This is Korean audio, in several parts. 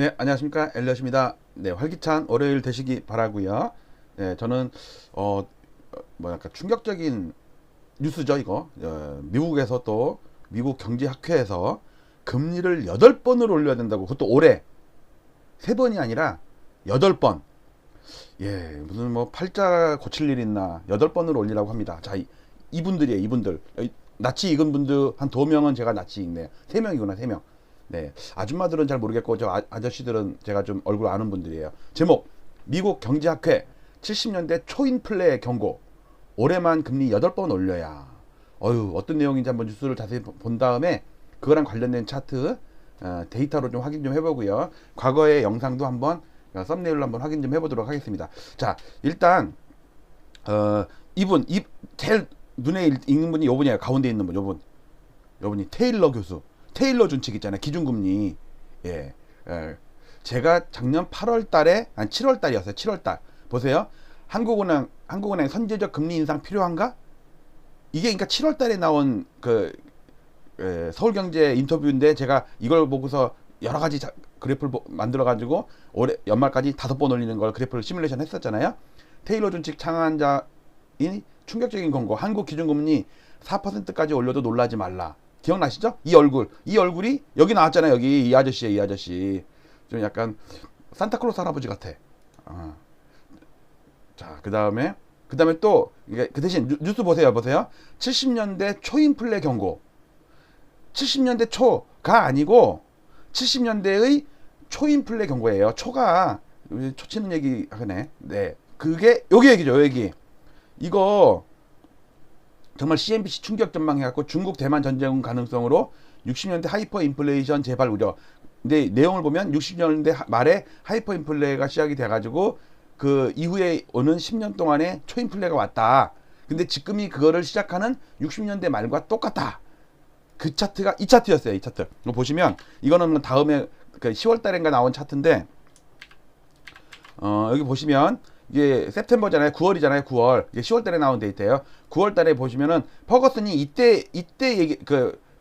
네, 안녕하십니까. 엘리엇입니다. 네, 활기찬 월요일 되시기 바라고요. 네, 저는 뭐랄까 충격적인 뉴스죠, 이거. 미국에서 또 미국 경제학회에서 금리를 8번을 올려야 된다고. 그것도 올해 3번이 아니라 8번. 예, 무슨 뭐 팔자 고칠 일 있나. 8번을 올리라고 합니다. 자, 이분들이에요, 이분들. 낯이 익은 분들 한 2명은 제가 낯이 익네요. 3명이구나, 3명. 네, 아줌마들은 잘 모르겠고 저 아저씨들은 제가 좀 얼굴 아는 분들이에요. 제목: 미국 경제학회 70년대 초인플레 경고. 올해만 금리 8번 올려야. 어떤 내용인지 한번 뉴스를 자세히 본 다음에 그거랑 관련된 차트 데이터로 좀 확인 좀 해보고요. 과거의 영상도 한번 썸네일로 한번 확인 좀 해보도록 하겠습니다. 자, 일단 제일 눈에 익는 분이 요분이에요. 가운데 있는 분, 요분이 테일러 교수. 테일러 준칙 있잖아요. 기준금리. 예. 제가 작년 8월 달에, 7월 달이었어요. 7월 달. 보세요. 한국은행 선제적 금리 인상 필요한가? 이게 그러니까 7월 달에 나온 서울경제 인터뷰인데 제가 이걸 보고서 여러 가지 그래프를 만들어 가지고 올해 연말까지 5번 올리는 걸 그래프를 시뮬레이션 했었잖아요. 테일러 준칙 창안자인 충격적인 권고. 한국 기준금리 4%까지 올려도 놀라지 말라. 기억나시죠? 이 얼굴이 여기 나왔잖아요. 여기 이 아저씨 좀 약간 산타클로스 할아버지 같아. 자, 그 다음에 또 이게 그 대신 뉴스 보세요. 70년대 초인플레 경고. 70년대 초가 아니고 70년대의 초인플레 경고예요. 초가 초치는 얘기 하네. 네, 그게 여기 얘기죠. 여기 이거 정말 CNBC 충격 전망해갖고 중국 대만 전쟁 가능성으로 60년대 하이퍼 인플레이션 재발 우려. 근데 내용을 보면 60년대 말에 하이퍼 인플레가 시작이 돼가지고 그 이후에 오는 10년 동안에 초인플레가 왔다. 근데 지금이 그거를 시작하는 60년대 말과 똑같다. 그 차트가 이 차트였어요. 이 차트. 이거 보시면 이거는 다음에 그 10월 달인가 나온 차트인데 여기 보시면 이게 september잖아요. 9월이잖아요. 9월. 이게 10월 달에 나온 데이터예요. 9월 달에 보시면은 퍼거슨이 이때 얘기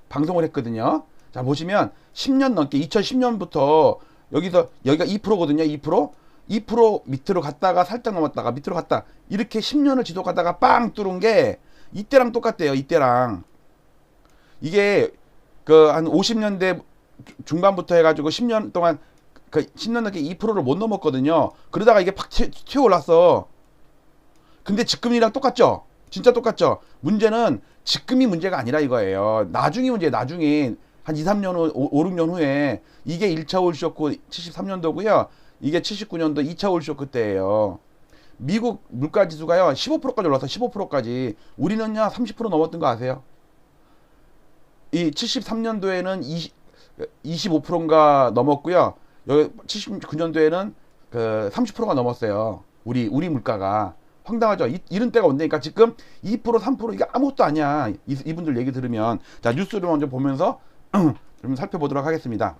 방송을 했거든요. 자, 보시면 10년 넘게 2010년부터 여기가 2%거든요. 2% 밑으로 갔다가 살짝 넘었다가 밑으로 갔다. 이렇게 10년을 지속하다가 빵 뚫은 게 이때랑 똑같대요. 이때랑. 이게 한 50년대 중반부터 해가지고 10년 동안 10년 넘게 2%를 못 넘었거든요. 그러다가 이게 팍 튀어 올랐어. 근데 지금이랑 똑같죠? 진짜 똑같죠? 문제는 지금이 문제가 아니라 이거예요. 나중이 문제예요. 나중에 한 2, 3년 후, 5, 6년 후에 이게 1차 올쇼크 73년도고요. 이게 79년도 2차 올쇼크 때예요. 미국 물가 지수가요. 15%까지 올라서 15%까지. 우리는요 30% 넘었던 거 아세요? 이 73년도에는 25%인가 넘었고요. 여기 79년도에는 30%가 넘었어요. 우리 물가가. 황당하죠. 이런 때가 온다니까. 지금 2% 3% 이게 아무것도 아니야. 이분들 얘기 들으면. 자, 뉴스를 먼저 보면서 좀 살펴보도록 하겠습니다.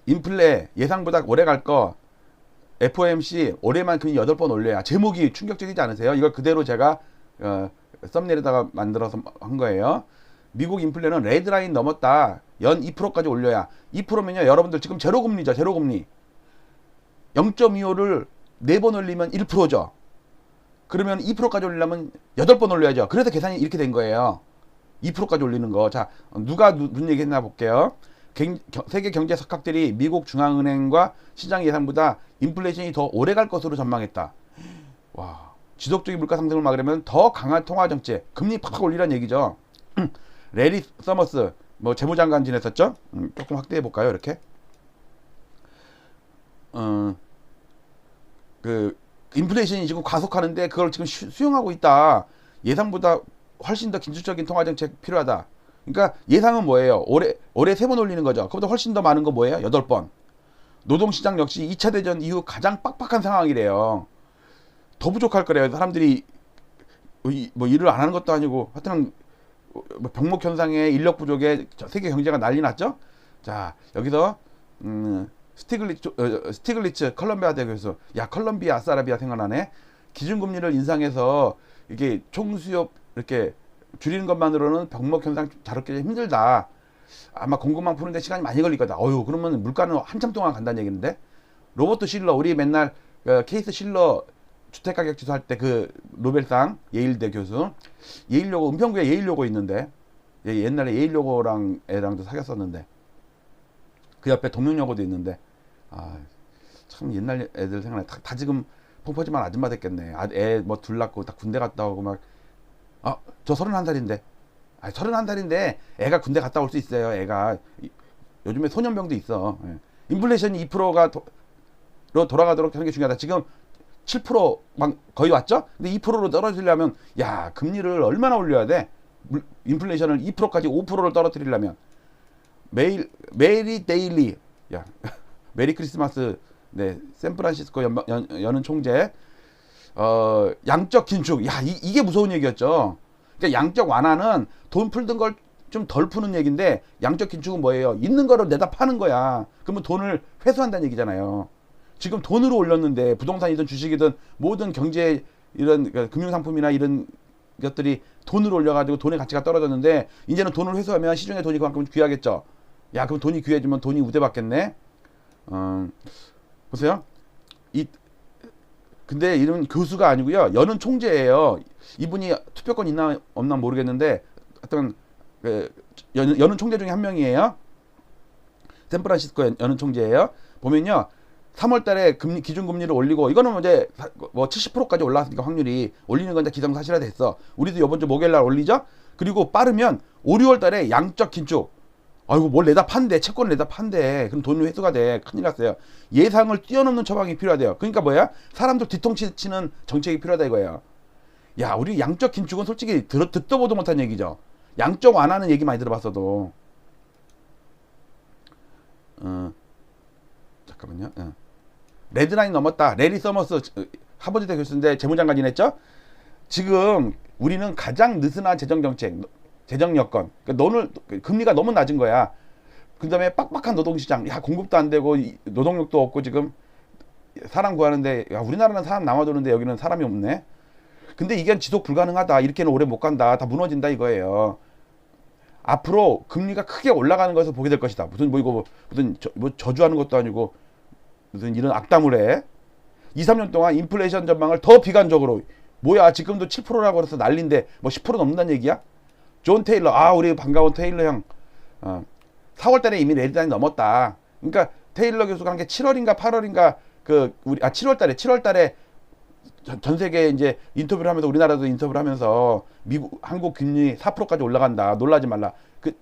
인플레 예상보다 오래 갈 거. FOMC 올해만 금리 8번 올려야. 제목이 충격적이지 않으세요? 이걸 그대로 제가 썸네일에다가 만들어서 한 거예요. 미국 인플레는 레드라인 넘었다. 연 2%까지 올려야. 2%면요. 여러분들 지금 제로금리죠. 제로금리. 0.25를 4번 올리면 1%죠. 그러면 2%까지 올리려면 8번 올려야죠. 그래서 계산이 이렇게 된 거예요. 2%까지 올리는 거. 자, 누가 무슨 얘기 했나 볼게요. 세계 경제 석학들이 미국 중앙은행과 시장 예상보다 인플레이션이 더 오래 갈 것으로 전망했다. 와, 지속적인 물가 상승을 막으려면 더 강한 통화 정책, 금리 팍팍 올리란 얘기죠. 레리 서머스 재무장관 지냈었죠. 조금 확대해 볼까요? 이렇게 인플레이션이 지금 과속하는데 그걸 지금 수용하고 있다. 예상보다 훨씬 더 긴축적인 통화정책 필요하다. 그러니까 예상은 뭐예요? 올해 3번 올리는 거죠. 그보다 훨씬 더 많은 거 뭐예요? 8번. 노동시장 역시 2차 대전 이후 가장 빡빡한 상황이래요. 더 부족할 거래요. 사람들이 일을 안 하는 것도 아니고 하여튼 병목 현상에 인력 부족에 세계 경제가 난리 났죠. 자, 여기서 스티글리츠 컬럼비아 대학 교수. 야, 컬럼비아 아싸라비아 생각나네. 기준금리를 인상해서 이게 총수요 이렇게 줄이는 것만으로는 병목 현상 다루기 힘들다. 아마 공급망 푸는데 시간이 많이 걸릴 거다. 어유 그러면 물가는 한참 동안 간다는 얘기인데. 로버트 실러, 우리 맨날 케이스 실러 주택가격 지수 할 때 그 노벨상 예일대 교수, 예일여고 은평구에 예일여고 있는데, 옛날에 예일여고랑 애랑도 사귀었었는데, 그 옆에 동명여고도 있는데, 아 참 옛날 애들 생각나. 다 지금 펑퍼짐한 아줌마 됐겠네. 애 뭐 둘 낳고 다 군대 갔다 오고 막. 저 31살인데. 31살인데 애가 군대 갔다 올 수 있어요. 애가 요즘에 소년병도 있어. 예. 인플레이션이 2%가 로 돌아가도록 하는 게 중요하다. 지금 7%막 거의 왔죠? 근데 2%로 떨어지려면, 야, 금리를 얼마나 올려야 돼? 인플레이션을 2%까지 5%를 떨어뜨리려면. 메리 데일리, 야, 메리 크리스마스, 네, 샌프란시스코 여는 총재, 양적 긴축, 야, 이게 무서운 얘기였죠. 그러니까 양적 완화는 돈 풀던 걸 좀 덜 푸는 얘기인데, 양적 긴축은 뭐예요? 있는 거를 내다 파는 거야. 그러면 돈을 회수한다는 얘기잖아요. 지금 돈으로 올렸는데, 부동산이든 주식이든 모든 경제 이런 금융상품이나 이런 것들이 돈으로 올려가지고 돈의 가치가 떨어졌는데, 이제는 돈을 회수하면 시중에 돈이 그만큼 귀하겠죠. 야, 그럼 돈이 귀해지면 돈이 우대받겠네. 보세요. 근데 이런 교수가 아니고요, 여는 총재예요. 이분이 투표권 있나 없나 모르겠는데 하여튼 여는 총재 중에 한 명이에요. 샌프란시스코 여는 총재예요. 보면요, 3월달에 기준금리를 올리고, 이거는 이제 뭐 70%까지 올라왔으니까 확률이 올리는 건 이제 기정사실화 됐어. 우리도 이번 주 목요일날 올리죠. 그리고 빠르면 5, 6월달에 양적 긴축. 아이고 뭘 내다 판대, 채권을 내다 판대. 그럼 돈이 회수가 돼. 큰일 났어요. 예상을 뛰어넘는 처방이 필요하대요. 그러니까 뭐야? 사람들 뒤통치 치는 정책이 필요하다 이거예요. 야, 우리 양적 긴축은 솔직히 듣도 보도 못한 얘기죠. 양적 완화는 얘기 많이 들어봤어도. 잠깐만요. 레드라인 넘었다. 레리 서머스 하버드대 교수인데 재무장관 지냈죠? 지금 우리는 가장 느슨한 재정정책, 재정 여건, 그러니까 금리가 너무 낮은 거야. 그 다음에 빡빡한 노동시장, 야, 공급도 안 되고 노동력도 없고 지금 사람 구하는데, 야, 우리나라는 사람 남아도는데 여기는 사람이 없네. 근데 이게 지속 불가능하다. 이렇게는 오래 못 간다. 다 무너진다 이거예요. 앞으로 금리가 크게 올라가는 것을 보게 될 것이다. 무슨 뭐 이거 무슨 저주하는 것도 아니고 무슨 이런 악담을 해. 2, 3년 동안 인플레이션 전망을 더 비관적으로, 뭐야 지금도 7%라고 해서 난리인데 뭐 10% 넘는다는 얘기야? 존 테일러, 우리 반가운 테일러 형, 4월달에 이미 레드라인 넘었다. 그러니까 테일러 교수가 한 게 7월인가 8월인가 7월달에 전 세계 이제 인터뷰를 하면서, 우리나라도 인터뷰를 하면서 한국 금리 4%까지 올라간다. 놀라지 말라. 그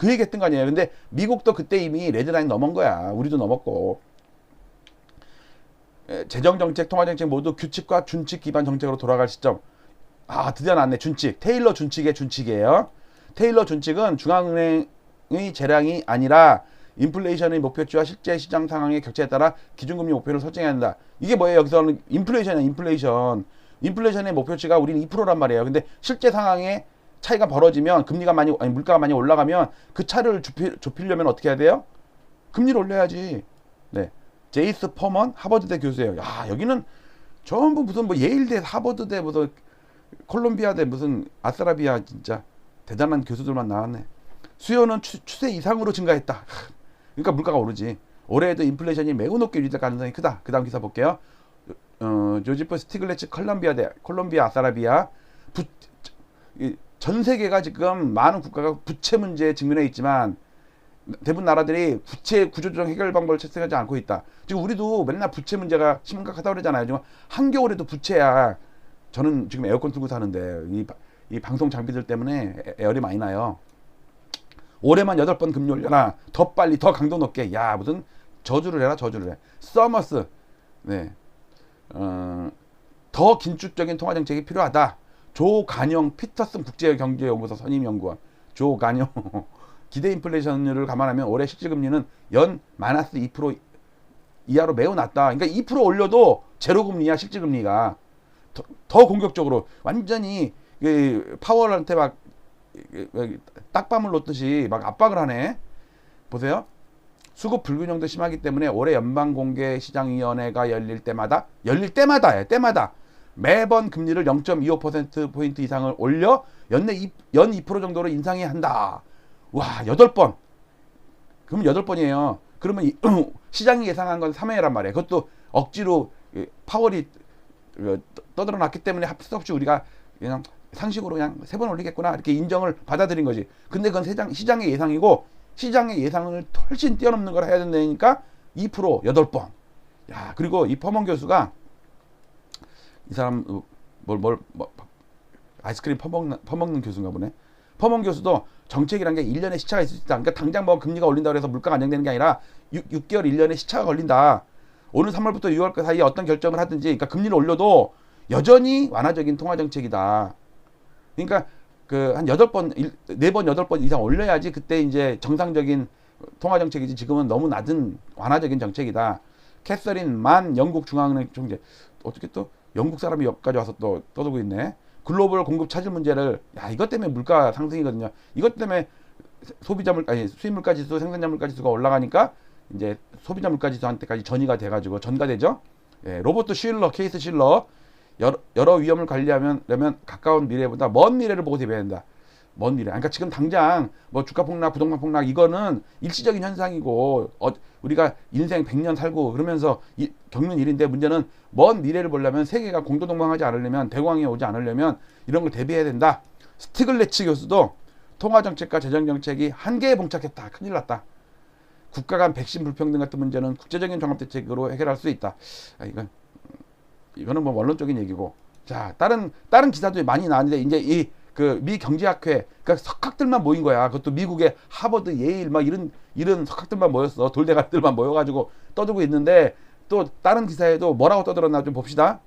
얘기했던 거 아니에요. 근데 미국도 그때 이미 레드라인 넘은 거야. 우리도 넘었고. 재정정책, 통화정책 모두 규칙과 준칙 기반 정책으로 돌아갈 시점. 드디어 나왔네. 준칙. 테일러 준칙의 준칙이에요. 테일러 준칙은 중앙은행의 재량이 아니라 인플레이션의 목표치와 실제 시장 상황의 격차에 따라 기준금리 목표를 설정해야 한다. 이게 뭐예요? 여기서는 인플레이션이야. 인플레이션의 목표치가 우리는 2%란 말이에요. 근데 실제 상황에 차이가 벌어지면, 물가가 많이 올라가면 그 차를 좁히려면 어떻게 해야 돼요? 금리를 올려야지. 네. 제이스 퍼먼 하버드대 교수예요. 야, 여기는 전부 무슨 뭐 예일대, 하버드대, 무슨 콜롬비아대, 무슨 아스라비아, 진짜 대단한 교수들만 나왔네. 수요는 추세 이상으로 증가했다. 그러니까 물가가 오르지. 올해에도 인플레이션이 매우 높게 유지될 가능성이 크다. 그 다음 기사 볼게요. 조지프 스티글레츠 콜롬비아 아스라비아. 전 세계가 지금 많은 국가가 부채 문제에 직면해 있지만 대부분 나라들이 부채 구조조정 해결 방법을 채택하지 않고 있다. 지금 우리도 맨날 부채 문제가 심각하다고 그러잖아요. 지금 한겨울에도 부채야. 저는 지금 에어컨 틀고 사는데 이 방송 장비들 때문에 에어리 많이 나요. 올해만 8번 금리 올려라. 더 빨리, 더 강도 높게. 야, 무슨 저주를 해라, 저주를 해. 서머스. 네. 더 긴축적인 통화정책이 필요하다. 조간영 피터슨 국제경제연구소 선임연구원. 조간영. 기대 인플레이션율을 감안하면 올해 실질금리는 연 마이너스 2% 이하로 매우 낮다. 그러니까 2% 올려도 제로금리야, 실질금리가. 더 공격적으로 완전히 파월한테 막 딱밤을 놓듯이 막 압박을 하네. 보세요. 수급 불균형도 심하기 때문에 올해 연방공개시장위원회가 열릴 때마다 매번 금리를 0.25%포인트 이상을 올려 연 2% 정도로 인상해야 한다. 와, 8번. 그럼 8번이에요. 그러면 시장이 예상한 건 3회란 말이에요. 그것도 억지로 파월이 떠들어 놨기 때문에 할 수 없이 우리가 그냥 상식으로 그냥 3번 올리겠구나 이렇게 인정을 받아들인 거지. 근데 그건 시장의 예상이고 시장의 예상을 훨씬 뛰어넘는 걸 해야 된다니까 2% 8번. 야, 그리고 이 퍼먼 교수가 이 사람 아이스크림 퍼먹는 교수인가 보네. 퍼먼 교수도 정책이란 게 1년의 시차가 있을 수 있다. 그러니까 당장 뭐 금리가 올린다고 해서 물가가 안정되는 게 아니라 6개월 1년의 시차가 걸린다. 오늘 3월부터 6월 사이에 어떤 결정을 하든지 그러니까 금리를 올려도 여전히 완화적인 통화 정책이다. 그러니까 그 한 8번, 4번, 8번 이상 올려야지 그때 이제 정상적인 통화 정책이지 지금은 너무 낮은 완화적인 정책이다. 캐서린 만 영국 중앙은행 총재. 어떻게 또 영국 사람이 여기까지 와서 또 떠들고 있네. 글로벌 공급 차질 문제를 이것 때문에 물가 상승이거든요. 이것 때문에 수입 물가 지수, 생산자 물가 지수가 올라가니까 이제 소비자 물가 지수한테까지 전이가 돼가지고 전가되죠. 예, 로버트 슐러, 케이스 슐러 여러 위험을 관리하려면 가까운 미래보다 먼 미래를 보고 대비해야 된다. 먼 미래. 그러니까 지금 당장 뭐 주가 폭락, 부동산 폭락 이거는 일시적인 현상이고 우리가 인생 100년 살고 그러면서 겪는 일인데 문제는 먼 미래를 보려면 세계가 공동동방하지 않으려면 대공황이 오지 않으려면 이런 걸 대비해야 된다. 스티글레츠 교수도 통화정책과 재정정책이 한계에 봉착했다. 큰일 났다. 국가 간 백신 불평등 같은 문제는 국제적인 종합대책으로 해결할 수 있다. 이거는 뭐 원론적인 얘기고. 자, 다른 기사도 많이 나왔는데 이제 그 미 경제학회 그러니까 석학들만 모인 거야. 그것도 미국의 하버드, 예일 막 이런 석학들만 모였어. 돌대가들만 모여가지고 떠들고 있는데 또 다른 기사에도 뭐라고 떠들었나 좀 봅시다.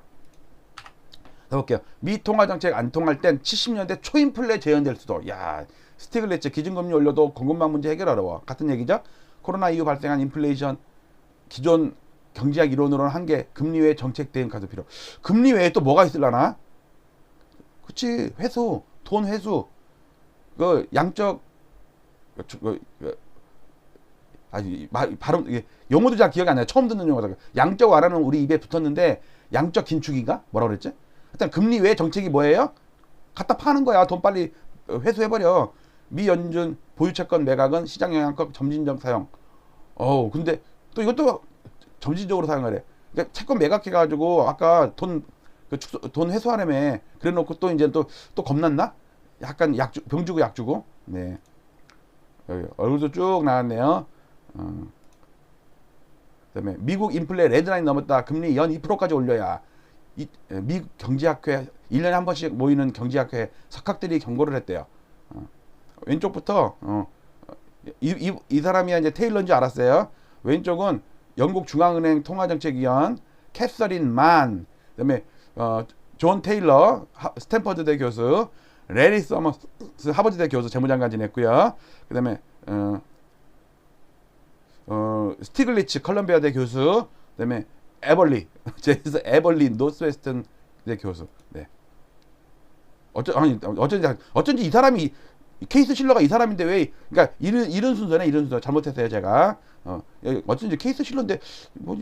해볼게요. 미 통화 정책 안 통할 땐 70년대 초인플레 재현될 수도. 야, 스티글레츠 기준금리 올려도 공급망 문제 해결 어려워. 같은 얘기죠. 코로나 이후 발생한 인플레이션 기존 경제학 이론으로는 한계, 금리 외 정책 대응 카드 필요. 금리 외에 또 뭐가 있을라나? 그치, 회수, 돈 회수, 그 양적, 발음 용어도 잘 기억이 안 나요. 처음 듣는 용어다. 양적 완화는 우리 입에 붙었는데 양적 긴축인가? 뭐라 그랬지? 일단 금리 외 정책이 뭐예요? 갖다 파는 거야. 돈 빨리 회수해버려. 미 연준 보유채권 매각은 시장 영향권 점진적 사용. 근데 또 이것도 점진적으로 사용하래. 그러니까 채권 매각해가지고 아까 돈 회수하려면 그래놓고 또 이제 또 겁났나? 약간 병 주고 약 주고. 네. 여기 얼굴도 쭉 나왔네요. 그다음에 미국 인플레 레드라인 넘었다. 금리 연 2%까지 올려야. 미국 경제학회 1년에 한 번씩 모이는 경제학회 석학들이 경고를 했대요. 왼쪽부터 이 사람이 이제 테일러인 줄 알았어요. 왼쪽은 영국 중앙은행 통화정책위원 캐서린 만, 그다음에 존 테일러 스탠퍼드대 교수, 레리 서머스 하버드대 교수 재무장관 지냈고요. 그다음에 스티글리츠 컬럼비아대 교수, 그다음에 에벌리 제이스 에벌리 노스웨스턴대 교수. 네. 어쩐지 이 사람이 케이스 실러가 이 사람인데 왜 그러니까 이런 순서네. 이런 순서 잘못했어요 제가. 어쩐지 케이스 실러인데 뭐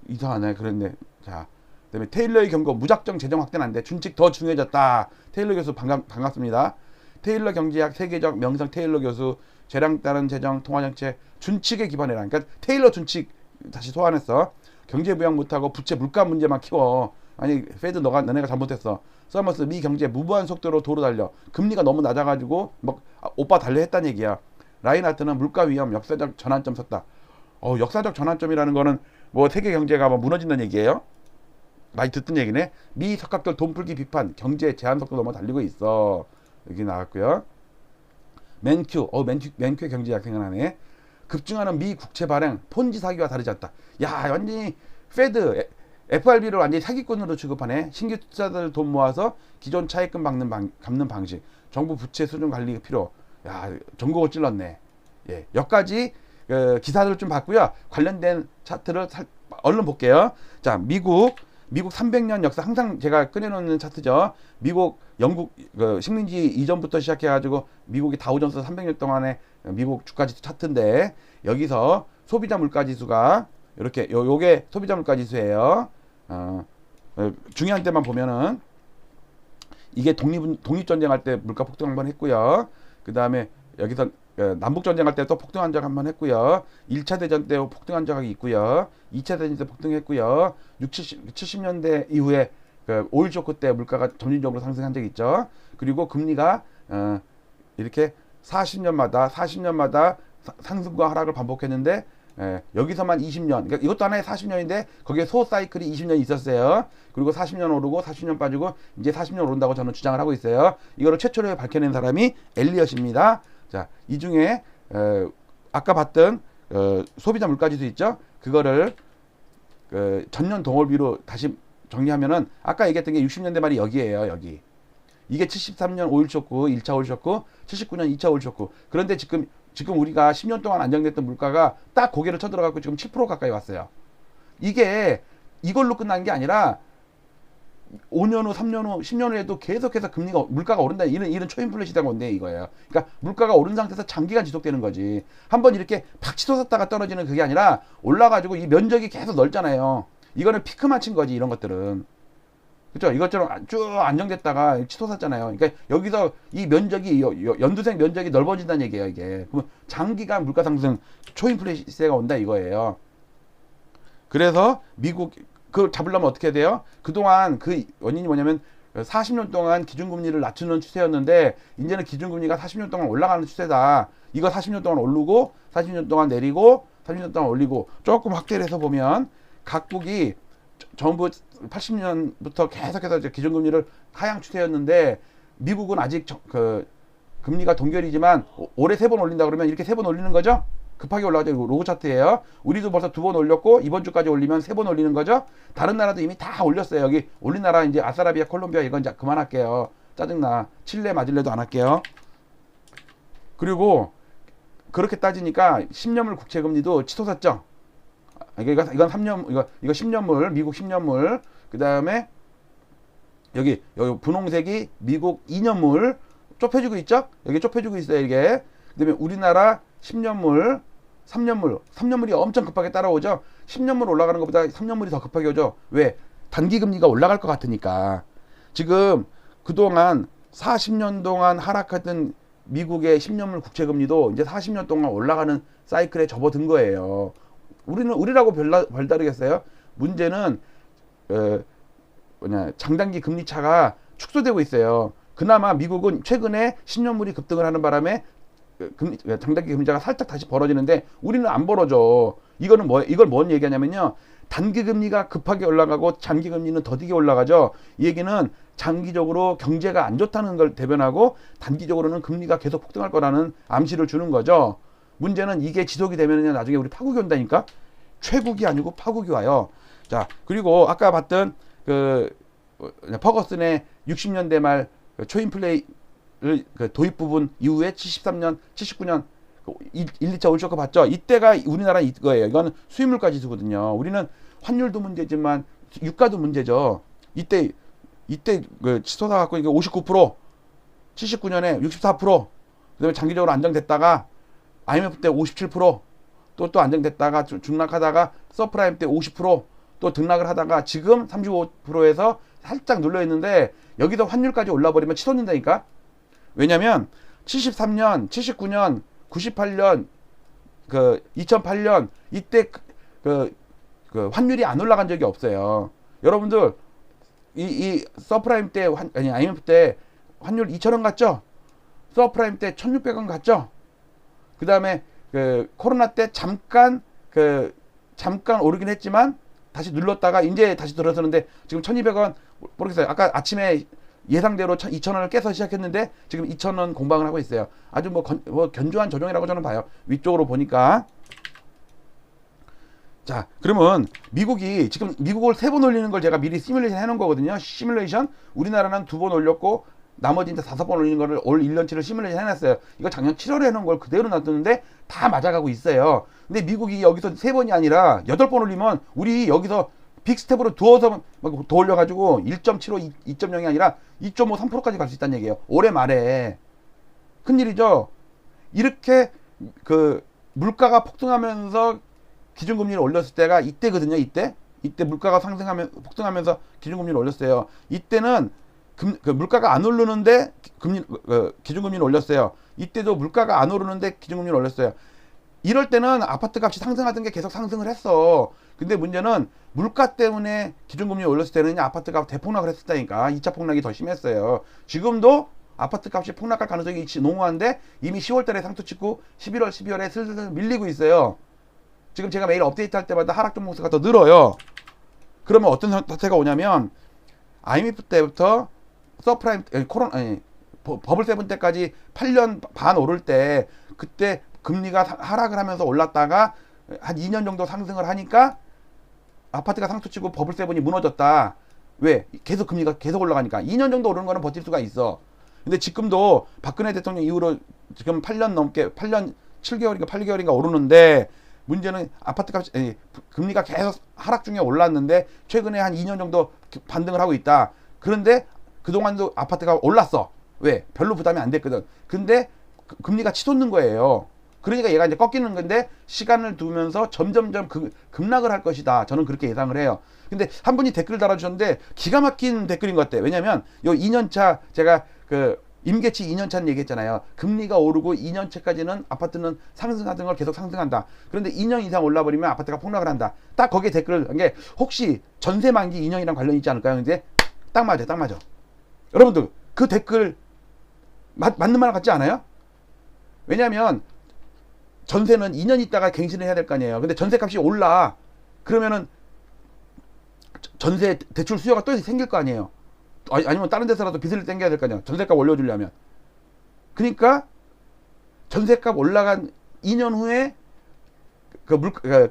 이상하네. 그랬네. 자, 그다음에 테일러의 경고 무작정 재정 확대는 안 돼. 준칙 더 중요해졌다. 테일러 교수 반갑습니다. 테일러 경제학 세계적 명성 테일러 교수 재량 따른 재정 통화정책 준칙에 기반해라. 그러니까 테일러 준칙 다시 소환했어. 경제 부양 못하고 부채 물가 문제만 키워. 아니 페드 너네가 잘못했어. 서머스 미 경제 무모한 속도로 도로 달려. 금리가 너무 낮아가지고 막 오빠 달려 했다는 얘기야. 라인하트는 물가 위험 역사적 전환점 섰다. 역사적 전환점이라는 거는 뭐 세계 경제가 뭐 무너진다는 얘기예요. 많이 듣던 얘기네. 미 석학들 돈풀기 비판 경제 제한 속도 너무 달리고 있어. 여기 나왔고요. 맨큐의 경제학 생각나네. 급증하는 미 국채 발행 폰지 사기와 다르지 않다. 야, 완전히 페드 FRB를 완전히 사기꾼으로 취급하네. 신규 투자자들 돈 모아서 기존 차입금 갚는 방식. 정부 부채 수준 관리 필요. 야, 전국을 찔렀네. 예, 여기까지 기사들을 좀 봤고요. 관련된 차트를 얼른 볼게요. 자, 미국 300년 역사 항상 제가 꺼내놓는 차트죠. 영국 식민지 이전부터 시작해가지고 미국이 다우존스 300년 동안의 미국 주가지수 차트인데 여기서 소비자 물가지수가 이렇게 요게 소비자 물가지수예요. 중요한 때만 보면은 이게 독립전쟁 할 때 물가 폭등 한번 했고요. 그 다음에 여기서 남북 전쟁할 때 또 폭등한 적 한 번 했고요. 1차 대전 때 폭등한 적이 있고요. 2차 대전 때 폭등했고요. 70년대 이후에 오일 쇼크 때 물가가 점진적으로 상승한 적이 있죠. 그리고 금리가 이렇게 40년마다 상승과 하락을 반복했는데 여기서만 20년, 그러니까 이것도 하나의 40년인데 거기에 소 사이클이 20년 있었어요. 그리고 40년 오르고 40년 빠지고 이제 40년 오른다고 저는 주장을 하고 있어요. 이거를 최초로 밝혀낸 사람이 엘리엇입니다. 자, 이 중에 아까 봤던 소비자 물가지수 있죠? 그거를 전년 동월비로 다시 정리하면은 아까 얘기했던 게 60년대 말이 여기에요. 여기. 이게 73년 오일 쇼크, 1차 오일 쇼크, 79년 2차 오일 쇼크. 그런데 지금 우리가 10년 동안 안정됐던 물가가 딱 고개를 쳐들어가고 지금 7% 가까이 왔어요. 이게 이걸로 끝난 게 아니라 5년 후, 3년 후, 10년 후에도 계속해서 물가가 오른다. 이런 초인플레 시대가 온대 이거예요. 그러니까 물가가 오른 상태에서 장기간 지속되는 거지. 한번 이렇게 팍 치솟았다가 떨어지는 그게 아니라 올라가지고 이 면적이 계속 넓잖아요. 이거는 피크만 친 거지, 이런 것들은. 그죠? 이것처럼 쭉 안정됐다가 치솟았잖아요. 그러니까 여기서 이 면적이 연두색 면적이 넓어진다는 얘기예요, 이게. 그러면 장기간 물가 상승 초인플레 시대가 온다 이거예요. 그래서 미국 그걸 잡으려면 어떻게 해야 돼요? 그동안 그 원인이 뭐냐면 40년 동안 기준금리를 낮추는 추세였는데 이제는 기준금리가 40년 동안 올라가는 추세다. 이거 40년 동안 오르고 40년 동안 내리고 40년 동안 올리고 조금 확대를 해서 보면 각국이 전부 80년부터 계속해서 이제 기준금리를 하향 추세였는데 미국은 아직 금리가 동결이지만 올해 3번 올린다 그러면 이렇게 3번 올리는 거죠? 급하게 올라가죠. 로그 차트예요. 우리도 벌써 2번 올렸고 이번 주까지 올리면 3번 올리는 거죠. 다른 나라도 이미 다 올렸어요. 여기 올린 나라 이제 아사라비아, 콜롬비아 이건 이제 그만할게요. 짜증나. 칠레, 마질레도 안 할게요. 그리고 그렇게 따지니까 10년물 국채금리도 치솟았죠. 이건 3년 이거 10년물 미국 10년물 그다음에 여기 분홍색이 미국 2년물 좁혀지고 있죠. 여기 좁혀지고 있어요. 이게 그다음에 우리나라 10년물 3년물이 엄청 급하게 따라오죠. 10년물 올라가는 것보다 3년물이 더 급하게 오죠. 왜? 단기금리가 올라갈 것 같으니까. 지금 그동안 40년 동안 하락했던 미국의 10년물 국채금리도 이제 40년 동안 올라가는 사이클에 접어든 거예요. 우리라고 별다르겠어요? 문제는 장단기 금리 차가 축소되고 있어요. 그나마 미국은 최근에 10년물이 급등을 하는 바람에 장단기 금리차가 살짝 다시 벌어지는데 우리는 안 벌어져. 이걸 뭔 얘기하냐면요. 단기 금리가 급하게 올라가고 장기 금리는 더디게 올라가죠. 이 얘기는 장기적으로 경제가 안 좋다는 걸 대변하고 단기적으로는 금리가 계속 폭등할 거라는 암시를 주는 거죠. 문제는 이게 지속이 되면은 나중에 우리 파국이 온다니까. 최국이 아니고 파국이 와요. 자, 그리고 아까 봤던 퍼거슨의 60년대 말 초인플레이를 도입 부분 이후에 73년, 79년 1, 2차 올쇼크 봤죠? 이때가 우리나라 이거예요. 이거는 수입물가 지수거든요. 우리는 환율도 문제지만 유가도 문제죠. 이때 치솟아 갖고 이게 59%, 79년에 64%, 그다음에 장기적으로 안정됐다가 IMF 때 57%, 또 안정됐다가 중락하다가 서프라임 때 50%, 또 등락을 하다가 지금 35%에서 살짝 눌러 있는데 여기서 환율까지 올라버리면 치솟는다니까. 왜냐면 73년, 79년, 98년, 2008년 이때 환율이 안 올라간 적이 없어요. 여러분들 이 서프라임 때 IMF 때 환율 2,000원 갔죠? 서프라임 때 1,600원 갔죠? 그 다음에 코로나 때 잠깐 오르긴 했지만 다시 눌렀다가 이제 다시 들어서는데 지금 1,200원 모르겠어요. 아까 아침에 예상대로 2,000원을 깨서 시작했는데 지금 2,000원 공방을 하고 있어요. 아주 뭐 견조한 조정이라고 저는 봐요. 위쪽으로 보니까. 자, 그러면 미국을 3번 올리는 걸 제가 미리 시뮬레이션 해놓은 거거든요. 시뮬레이션. 우리나라는 2번 올렸고 나머지 이제 5번 올리는 거를 올 1년치를 시뮬레이션 해놨어요. 이거 작년 7월에 해놓은 걸 그대로 놔두는데 다 맞아가고 있어요. 근데 미국이 여기서 3번이 아니라 8번 올리면 우리 여기서 빅스텝으로 두어서 막 더 올려가지고 1.75, 2.0이 아니라 2.5, 3%까지 갈 수 있다는 얘기예요. 올해 말에. 큰일이죠. 이렇게 물가가 폭등하면서 기준금리를 올렸을 때가 이때거든요. 이때 물가가 폭등하면서 기준금리를 올렸어요. 이때는 그 물가가 안 오르는데 기준금리를 올렸어요. 이때도 물가가 안 오르는데 기준금리를 올렸어요. 이럴 때는 아파트 값이 상승하던 게 계속 상승을 했어. 근데 문제는 물가 때문에 기준금리 올렸을 때는 아파트 값 대폭락을 했었다니까. 2차 폭락이 더 심했어요. 지금도 아파트 값이 폭락할 가능성이 농후한데 이미 10월 달에 상투 찍고 11월, 12월에 슬슬 밀리고 있어요. 지금 제가 매일 업데이트 할 때마다 하락 종목수가 더 늘어요. 그러면 어떤 사태가 오냐면 IMF 때부터 서프라임 버블 세븐 때까지 8년 반 오를 때 그때 금리가 하락을 하면서 올랐다가 한 2년 정도 상승을 하니까 아파트가 상투치고 버블 세븐이 무너졌다. 왜? 계속 금리가 계속 올라가니까. 2년 정도 오르는 거는 버틸 수가 있어. 근데 지금도 박근혜 대통령 이후로 지금 8년 넘게 8년 7개월인가 8개월인가 오르는데 문제는 아파트 값 금리가 계속 하락 중에 올랐는데 최근에 한 2년 정도 반등을 하고 있다. 그런데 그동안도 아파트가 올랐어. 왜? 별로 부담이 안 됐거든. 근데 금리가 치솟는 거예요. 그러니까 얘가 이제 꺾이는 건데 시간을 두면서 점점점 급락을 할 것이다. 저는 그렇게 예상을 해요. 근데 한 분이 댓글 달아주셨는데 기가 막힌 댓글인 것 같아요. 왜냐면 요 2년차 제가 임계치 2년차는 얘기했잖아요. 금리가 오르고 2년차까지는 아파트는 상승하던 걸 계속 상승한다. 그런데 2년 이상 올라버리면 아파트가 폭락을 한다. 딱 거기에 댓글을 한 게 혹시 전세 만기 2년이랑 관련이 있지 않을까요? 근데 딱 맞아, 딱 맞아. 여러분들 그 댓글 맞는 말 같지 않아요? 왜냐면 전세는 2년 있다가 갱신을 해야 될 거 아니에요. 근데 전세값이 올라. 그러면은 전세 대출 수요가 또 생길 거 아니에요. 아니면 다른 데서라도 빚을 땡겨야 될 거 아니에요. 전세값 올려주려면. 그러니까 전세값 올라간 2년 후에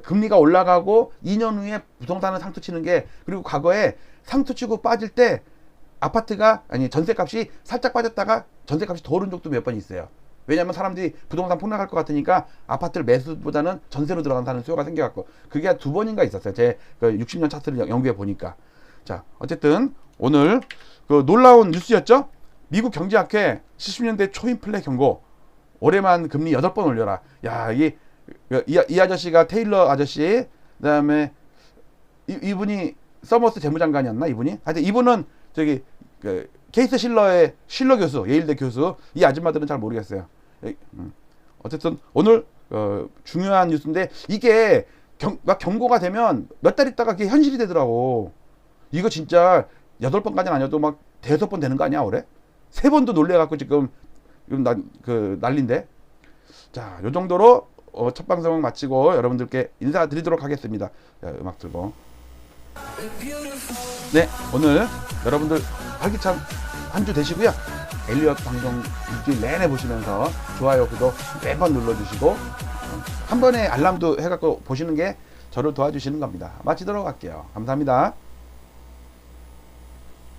금리가 올라가고 2년 후에 부동산은 상투 치는 게, 그리고 과거에 상투 치고 빠질 때 아파트가 전세값이 살짝 빠졌다가 전세값이 더 오른 적도 몇 번 있어요. 왜냐면 사람들이 부동산 폭락할 것 같으니까 아파트를 매수보다는 전세로 들어간다는 수요가 생겨갖고 그게 한 2번인가 있었어요. 제 60년 차트를 연구해 보니까. 자, 어쨌든 오늘 놀라운 뉴스였죠. 미국 경제학회 70년대 초인플레 경고. 올해만 금리 8번 올려라. 야, 이 아저씨가 테일러 아저씨, 그다음에 이분이 서머스 재무장관이었나 이분이? 하여튼 이분은 저기 케이스 실러의 실러 교수, 예일대 교수. 이 아줌마들은 잘 모르겠어요. 어쨌든 오늘 중요한 뉴스인데 이게 경고가 되면 몇 달 있다가 그게 현실이 되더라고. 이거 진짜 8번까지는 아니어도 막 5번 되는 거 아니야 올해? 3번도 놀래갖고 지금 난린데. 자, 요 정도로 첫 방송 마치고 여러분들께 인사드리도록 하겠습니다. 자, 음악 들고. 네, 오늘 여러분들 활기찬 한 주 되시고요. 엘리엇 방송 일주일 내내 보시면서 좋아요, 구독 매번 눌러주시고 한 번에 알람도 해갖고 보시는 게 저를 도와주시는 겁니다. 마치도록 할게요. 감사합니다.